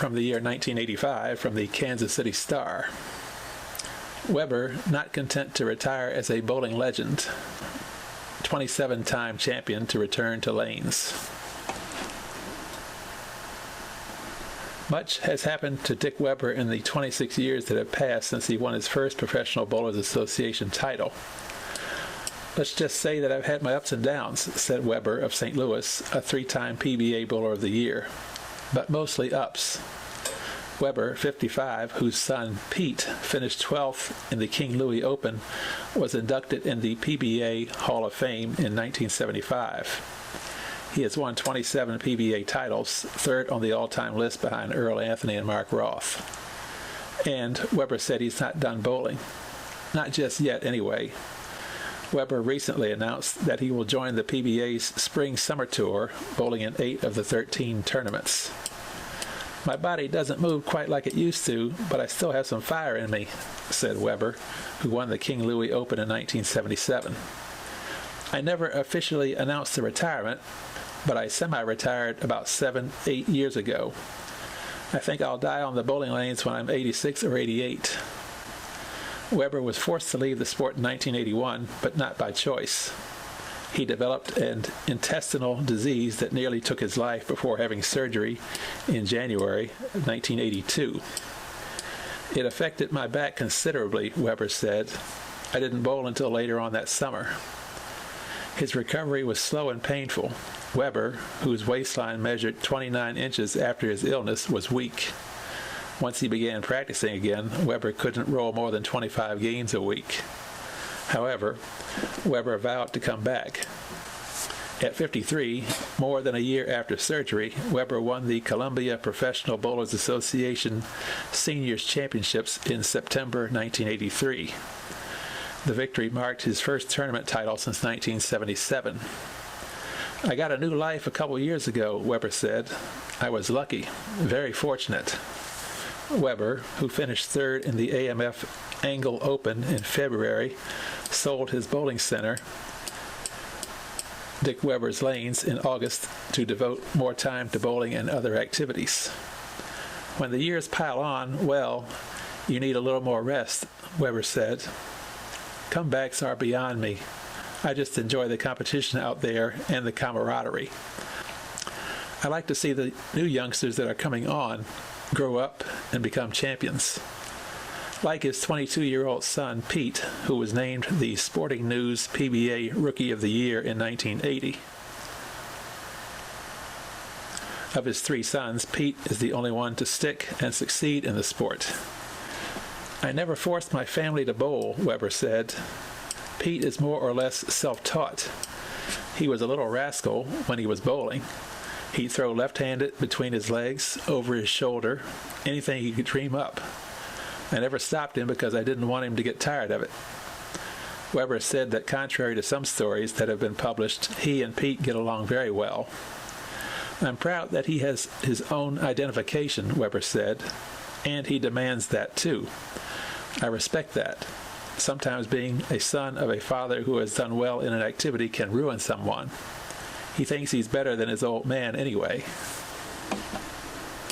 from the year 1985 from the Kansas City Star. Weber, not content to retire as a bowling legend, 27-time champion, to return to lanes. Much has happened to Dick Weber in the 26 years that have passed since he won his first Professional Bowlers Association title. Let's just say that I've had my ups and downs, said Weber of St. Louis, a 3-time PBA Bowler of the Year, but mostly ups. Weber, 55, whose son Pete finished 12th in the King Louis Open, was inducted in the PBA Hall of Fame in 1975. He has won 27 PBA titles, third on the all-time list behind Earl Anthony and Mark Roth. And Weber said he's not done bowling. Not just yet, anyway. Weber recently announced that he will join the PBA's Spring-Summer Tour, bowling in 8 of the 13 tournaments. My body doesn't move quite like it used to, but I still have some fire in me, said Weber, who won the King Louis Open in 1977. I never officially announced the retirement, but I semi-retired about 7-8 years ago. I think I'll die on the bowling lanes when I'm 86 or 88. Weber was forced to leave the sport in 1981, but not by choice. He developed an intestinal disease that nearly took his life before having surgery in January 1982. It affected my back considerably, Weber said. I didn't bowl until later on that summer. His recovery was slow and painful. Weber, whose waistline measured 29 inches after his illness, was weak. Once he began practicing again, Weber couldn't roll more than 25 games a week. However, Weber vowed to come back. At 53, more than a year after surgery, Weber won the Columbia Professional Bowlers Association Seniors Championships in September 1983. The victory marked his first tournament title since 1977. I got a new life a couple years ago, Weber said. I was lucky, very fortunate. Weber, who finished third in the AMF Angle Open in February, sold his bowling center, Dick Weber's Lanes, in August to devote more time to bowling and other activities. When the years pile on, well, you need a little more rest, Weber said. Comebacks are beyond me. I just enjoy the competition out there and the camaraderie. I like to see the new youngsters that are coming on grow up and become champions. Like his 22-year-old son, Pete, who was named the Sporting News PBA Rookie of the Year in 1980. Of his 3 sons, Pete is the only one to stick and succeed in the sport. I never forced my family to bowl, Weber said. Pete is more or less self-taught. He was a little rascal when he was bowling. He'd throw left-handed between his legs, over his shoulder, anything he could dream up. I never stopped him because I didn't want him to get tired of it. Weber said that contrary to some stories that have been published, he and Pete get along very well. I'm proud that he has his own identification, Weber said, and he demands that too. I respect that. Sometimes being a son of a father who has done well in an activity can ruin someone. He thinks he's better than his old man anyway.